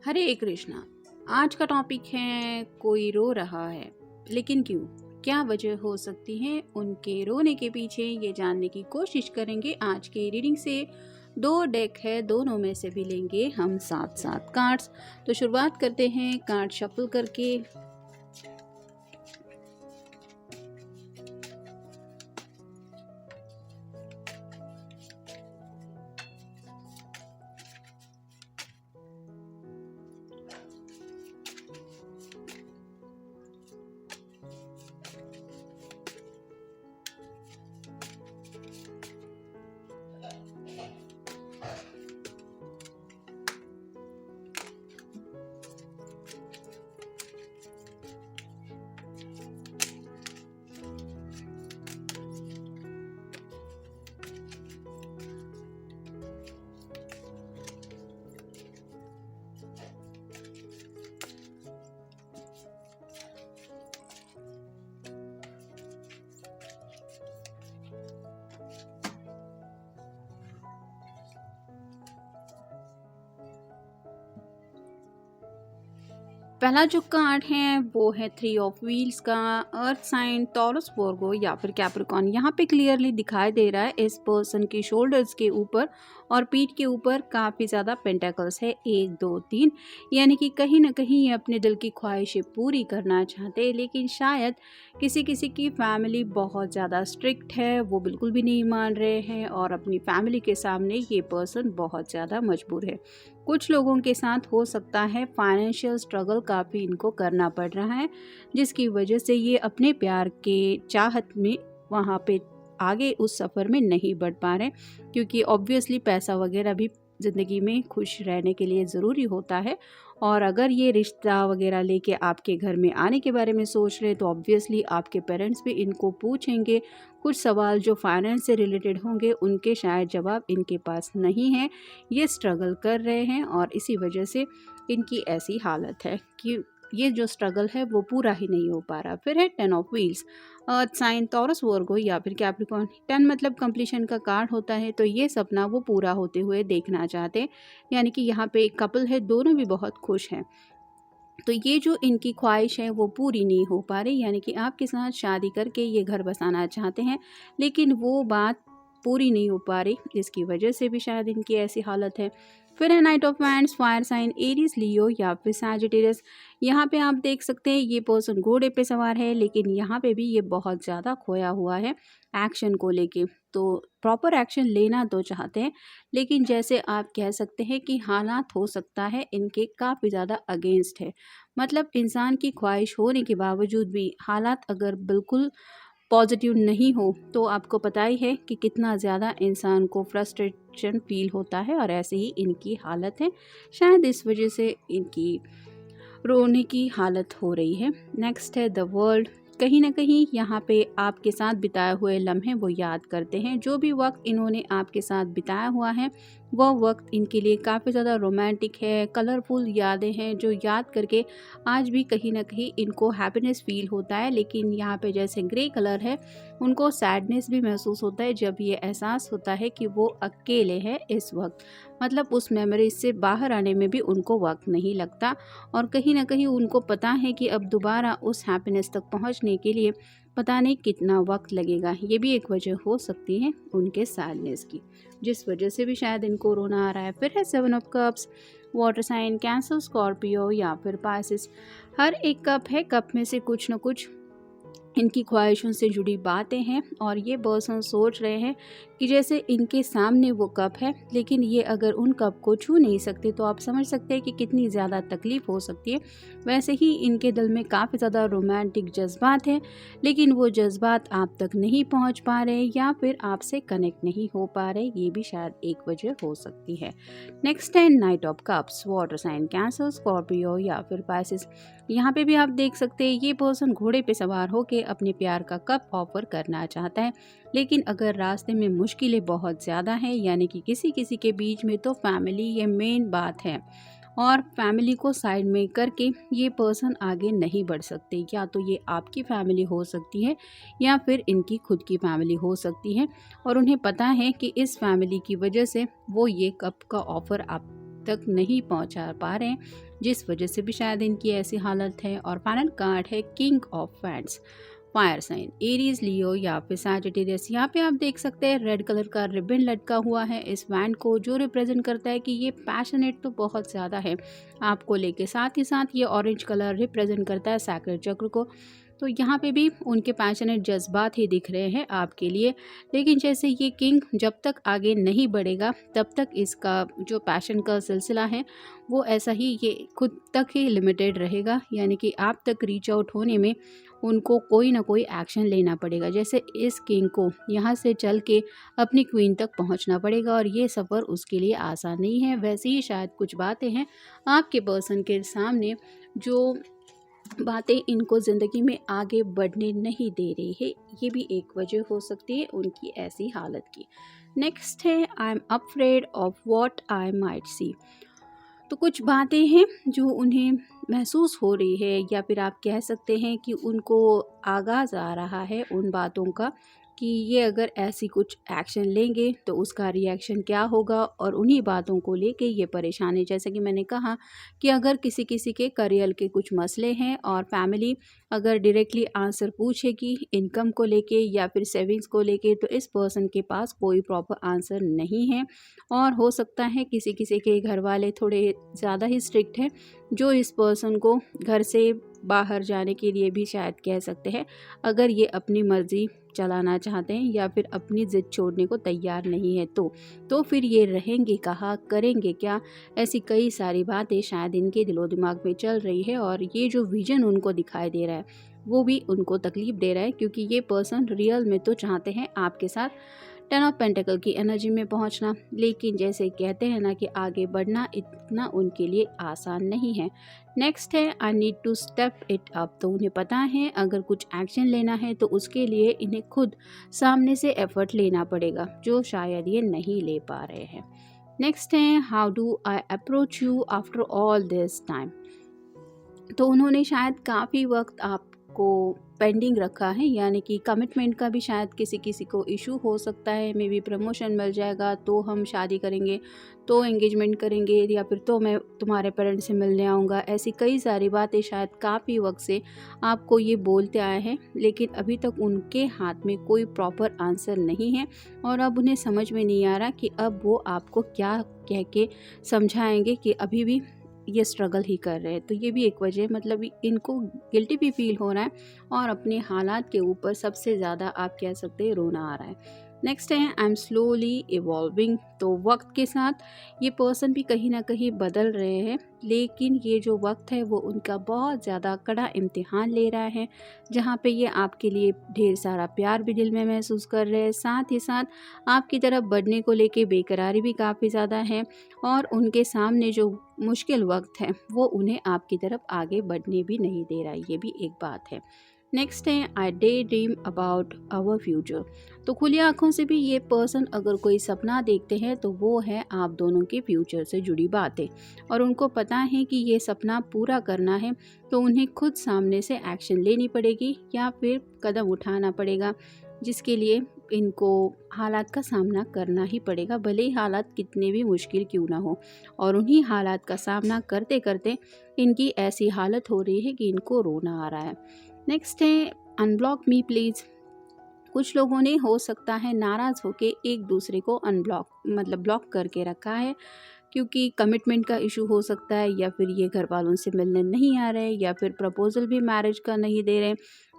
हरे कृष्णा। आज का टॉपिक है कोई रो रहा है, लेकिन क्यों? क्या वजह हो सकती है उनके रोने के पीछे, ये जानने की कोशिश करेंगे आज के रीडिंग से। दो डेक है, दोनों में से भी लेंगे हम सात सात कार्ड्स। तो शुरुआत करते हैं कार्ड शफल करके। पहला जो कार्ड है वो है थ्री ऑफ व्हील्स का। अर्थ साइन टॉरस वर्गो या फिर कैप्रिकॉर्न। यहाँ पे क्लियरली दिखाई दे रहा है इस पर्सन के शोल्डर्स के ऊपर और पीठ के ऊपर काफ़ी ज़्यादा पेंटेकल्स है, 1 2 3। यानी कि कहीं ना कहीं ये अपने दिल की ख्वाहिशें पूरी करना चाहते हैं, लेकिन शायद किसी किसी की फैमिली बहुत ज़्यादा स्ट्रिक्ट है, वो बिल्कुल भी नहीं मान रहे हैं और अपनी फैमिली के सामने ये पर्सन बहुत ज़्यादा मजबूर है। कुछ लोगों के साथ हो सकता है फाइनेंशियल स्ट्रगल काफ़ी इनको करना पड़ रहा है, जिसकी वजह से ये अपने प्यार के चाहत में वहाँ पे आगे उस सफ़र में नहीं बढ़ पा रहे, क्योंकि ऑब्वियसली पैसा वगैरह भी ज़िंदगी में खुश रहने के लिए ज़रूरी होता है। और अगर ये रिश्ता वगैरह लेके आपके घर में आने के बारे में सोच रहे हैं तो ऑब्वियसली आपके पेरेंट्स भी इनको पूछेंगे कुछ सवाल जो फाइनेंस से रिलेटेड होंगे, उनके शायद जवाब इनके पास नहीं है। ये स्ट्रगल कर रहे हैं और इसी वजह से इनकी ऐसी हालत है कि ये जो स्ट्रगल है वो पूरा ही नहीं हो पा रहा। फिर है 10 of wheels. Earth sign Taurus Virgo या फिर कैप्रिकॉर्न। 10 मतलब कंप्लीशन का कार्ड होता है, तो ये सपना वो पूरा होते हुए देखना चाहते हैं। यानी कि यहाँ पे एक कपल है, दोनों भी बहुत खुश हैं, तो ये जो इनकी ख्वाहिश है वो पूरी नहीं हो पा रही। यानी कि आपके साथ शादी करके ये घर बसाना चाहते हैं, लेकिन वो बात पूरी नहीं हो पा रही, जिसकी वजह से भी शायद इनकी ऐसी हालत है। फिर है knight of wands, fire sign Aries, Leo या फिर सैजिटेरियस। यहाँ पे आप देख सकते हैं ये पर्सन घोड़े पे सवार है, लेकिन यहाँ पे भी ये बहुत ज़्यादा खोया हुआ है एक्शन को लेके। तो प्रॉपर एक्शन लेना तो चाहते हैं, लेकिन जैसे आप कह सकते हैं कि हालात हो सकता है इनके काफ़ी ज़्यादा अगेंस्ट है। मतलब इंसान की ख्वाहिश होने के बावजूद भी हालात अगर बिल्कुल पॉजिटिव नहीं हो तो आपको पता ही है कि कितना ज़्यादा इंसान को फ्रस्ट्रेशन फील होता है, और ऐसे ही इनकी हालत है। शायद इस वजह से इनकी रोने की हालत हो रही है। नेक्स्ट है द वर्ल्ड। कहीं ना कहीं यहाँ पे आपके साथ बिताए हुए लम्हे वो याद करते हैं। जो भी वक्त इन्होंने आपके साथ बिताया हुआ है वह वक्त इनके लिए काफ़ी ज़्यादा रोमांटिक है, कलरफुल यादें हैं जो याद करके आज भी कहीं ना कहीं इनको हैप्पीनेस फील होता है। लेकिन यहाँ पे जैसे ग्रे कलर है, उनको सैडनेस भी महसूस होता है जब ये एहसास होता है कि वो अकेले हैं इस वक्त। मतलब उस मेमोरीज से बाहर आने में भी उनको वक्त नहीं लगता, और कहीं ना कहीं उनको पता है कि अब दोबारा उस हैप्पीनेस तक पहुंचने के लिए पता नहीं कितना वक्त लगेगा। ये भी एक वजह हो सकती है उनके सैडनेस की, जिस वजह से भी शायद इनको रोना आ रहा है। फिर है 7 of cups. Water sign Cancer, Scorpio या फिर पाइसेस। हर एक कप है, कप में से कुछ न कुछ इनकी ख्वाहिशों से जुड़ी बातें हैं, और ये पर्सन सोच रहे हैं कि जैसे इनके सामने वो कप है, लेकिन ये अगर उन कप को छू नहीं सकते तो आप समझ सकते हैं कि कितनी ज़्यादा तकलीफ़ हो सकती है। वैसे ही इनके दिल में काफ़ी ज़्यादा रोमांटिक जज्बात हैं, लेकिन वो जज्बात आप तक नहीं पहुंच पा रहे या फिर आपसे कनेक्ट नहीं हो पा रहे, ये भी शायद एक वजह हो सकती है। नेक्स्ट है knight of cups. Water sign Cancer, Scorpio या फिर पाइसेस। यहाँ पे भी आप देख सकते हैं ये पर्सन घोड़े पे सवार होकर अपने प्यार का कप ऑफर करना चाहता है, लेकिन अगर रास्ते में मुश्किलें बहुत ज़्यादा हैं, यानी कि किसी किसी के बीच में तो फैमिली ये मेन बात है, और फैमिली को साइड में करके ये पर्सन आगे नहीं बढ़ सकते। या तो ये आपकी फैमिली हो सकती है या फिर इनकी खुद की फैमिली हो सकती है, और उन्हें पता है कि इस फैमिली की वजह से वो ये कप का ऑफ़र आप तक नहीं पहुंचा पा रहे हैं, जिस वजह से भी शायद इनकी ऐसी हालत है। और फाइनल कार्ड है king of wands, fire sign Aries, Leo या फिर सैजिटेरियस। यहाँ पे आप देख सकते हैं रेड कलर का रिबन लटका हुआ है इस वैंड को, जो रिप्रेजेंट करता है कि ये पैशनेट तो बहुत ज़्यादा है आपको लेके। साथ ही साथ ये ऑरेंज कलर रिप्रेजेंट करता है सैक्रेड चक्र को। तो यहाँ पे भी उनके पैशनेट जज्बात ही दिख रहे हैं आपके लिए। लेकिन जैसे ये किंग जब तक आगे नहीं बढ़ेगा तब तक इसका जो पैशन का सिलसिला है वो ऐसा ही ये खुद तक ही लिमिटेड रहेगा, यानी कि आप तक रीच आउट होने में उनको कोई ना कोई एक्शन लेना पड़ेगा। जैसे इस किंग को यहाँ से चल के अपनी क्वीन तक पहुँचना पड़ेगा, और ये सफ़र उसके लिए आसान नहीं है। वैसे ही शायद कुछ बातें हैं आपके पर्सन के सामने जो बातें इनको ज़िंदगी में आगे बढ़ने नहीं दे रही है, ये भी एक वजह हो सकती है उनकी ऐसी हालत की। नेक्स्ट है I am afraid of what I might see. तो कुछ बातें हैं जो उन्हें महसूस हो रही है, या फिर आप कह सकते हैं कि उनको आगाज़ आ रहा है उन बातों का कि ये अगर ऐसी कुछ एक्शन लेंगे तो उसका रिएक्शन क्या होगा, और उन्हीं बातों को लेके ये परेशानी। जैसे कि मैंने कहा कि अगर किसी किसी के करियर के कुछ मसले हैं और फैमिली अगर डायरेक्टली आंसर पूछेगी इनकम को लेके या फिर सेविंग्स को लेके, तो इस पर्सन के पास कोई प्रॉपर आंसर नहीं है। और हो सकता है किसी किसी के घर वाले थोड़े ज़्यादा ही स्ट्रिक्ट हैं, जो इस पर्सन को घर से बाहर जाने के लिए भी शायद कह सकते हैं, अगर ये अपनी मर्ज़ी चलाना चाहते हैं या फिर अपनी ज़िद छोड़ने को तैयार नहीं है तो फिर ये रहेंगे कहाँ, करेंगे क्या, ऐसी कई सारी बातें शायद इनके दिलो दिमाग में चल रही है। और ये जो विजन उनको दिखाई दे रहा है वो भी उनको तकलीफ़ दे रहा है, क्योंकि ये पर्सन रियल में तो चाहते हैं आपके साथ 10 ऑफ पेंटिकल की एनर्जी में पहुंचना, लेकिन जैसे कहते हैं ना कि आगे बढ़ना इतना उनके लिए आसान नहीं है। नेक्स्ट है I need to step it up. तो उन्हें पता है अगर कुछ एक्शन लेना है तो उसके लिए इन्हें खुद सामने से एफर्ट लेना पड़ेगा, जो शायद ये नहीं ले पा रहे हैं। नेक्स्ट है how do I approach you after all this time. तो उन्होंने शायद काफ़ी वक्त आपको पेंडिंग रखा है, यानी कि कमिटमेंट का भी शायद किसी किसी को इशू हो सकता है। मे बी प्रमोशन मिल जाएगा तो हम शादी करेंगे, तो एंगेजमेंट करेंगे, या फिर तो मैं तुम्हारे पेरेंट्स से मिलने आऊँगा। ऐसी कई सारी बातें शायद काफ़ी वक्त से आपको ये बोलते आए हैं, लेकिन अभी तक उनके हाथ में कोई प्रॉपर आंसर नहीं है। और अब उन्हें समझ में नहीं आ रहा कि अब वो आपको क्या कह के समझाएंगे कि अभी भी ये स्ट्रगल ही कर रहे हैं। तो ये भी एक वजह, मतलब इनको गिल्टी भी फील हो रहा है और अपने हालात के ऊपर सबसे ज़्यादा आप कह सकते हैं रोना आ रहा है। नेक्स्ट है आई एम स्लोली इवॉल्विंग। तो वक्त के साथ ये पर्सन भी कहीं ना कहीं बदल रहे हैं, लेकिन ये जो वक्त है वो उनका बहुत ज़्यादा कड़ा इम्तिहान ले रहा है, जहाँ पे ये आपके लिए ढेर सारा प्यार भी दिल में महसूस कर रहे हैं। साथ ही साथ आपकी तरफ बढ़ने को लेके बेकरारी भी काफ़ी ज़्यादा है, और उनके सामने जो मुश्किल वक्त है वो उन्हें आपकी तरफ आगे बढ़ने भी नहीं दे रहा है। ये भी एक बात है। नेक्स्ट है I daydream about our future. तो खुली आंखों से भी ये पर्सन अगर कोई सपना देखते हैं तो वो है आप दोनों के फ्यूचर से जुड़ी बातें, और उनको पता है कि ये सपना पूरा करना है तो उन्हें खुद सामने से एक्शन लेनी पड़ेगी या फिर कदम उठाना पड़ेगा, जिसके लिए इनको हालात का सामना करना ही पड़ेगा, भले ही हालात कितने भी मुश्किल क्यों ना हो। और उन्हीं हालात का सामना करते करते इनकी ऐसी हालत हो रही है कि इनको रोना आ रहा है। नेक्स्ट है अनब्लॉक मी प्लीज़। कुछ लोगों ने हो सकता है नाराज़ होके एक दूसरे को ब्लॉक करके रखा है, क्योंकि कमिटमेंट का इशू हो सकता है, या फिर ये घर वालों से मिलने नहीं आ रहे, या फिर प्रपोजल भी मैरिज का नहीं दे रहे,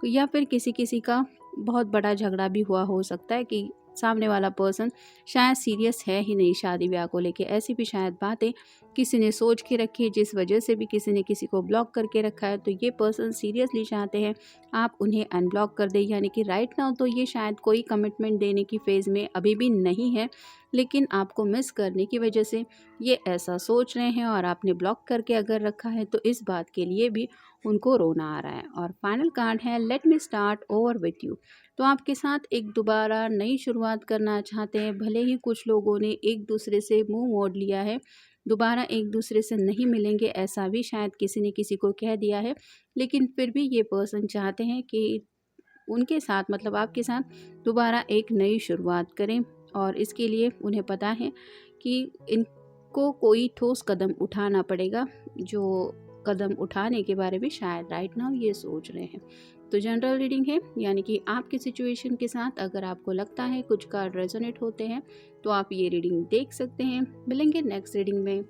या फिर किसी किसी का बहुत बड़ा झगड़ा भी हुआ हो सकता है कि सामने वाला पर्सन शायद सीरियस है ही नहीं शादी ब्याह को लेके। ऐसी भी शायद बातें किसी ने सोच के रखी है, जिस वजह से भी किसी ने किसी को ब्लॉक करके रखा है। तो ये पर्सन सीरियसली चाहते हैं आप उन्हें अनब्लॉक कर दें, यानी कि राइट नाउ तो ये शायद कोई कमिटमेंट देने की फ़ेज़ में अभी भी नहीं है, लेकिन आपको मिस करने की वजह से ये ऐसा सोच रहे हैं, और आपने ब्लॉक करके अगर रखा है तो इस बात के लिए भी उनको रोना आ रहा है। और फाइनल कार्ड है let me start over with you. तो आपके साथ एक दोबारा नई शुरुआत करना चाहते हैं, भले ही कुछ लोगों ने एक दूसरे से मुंह मोड़ लिया है, दोबारा एक दूसरे से नहीं मिलेंगे ऐसा भी शायद किसी ने किसी को कह दिया है, लेकिन फिर भी ये पर्सन चाहते हैं कि उनके साथ मतलब आपके साथ दोबारा एक नई शुरुआत करें। और इसके लिए उन्हें पता है कि इनको कोई ठोस कदम उठाना पड़ेगा, जो कदम उठाने के बारे में शायद राइट नाउ ये सोच रहे हैं। तो जनरल रीडिंग है, यानी कि आपकी सिचुएशन के साथ अगर आपको लगता है कुछ कार्ड रेजोनेट होते हैं तो आप ये रीडिंग देख सकते हैं। मिलेंगे नेक्स्ट रीडिंग में।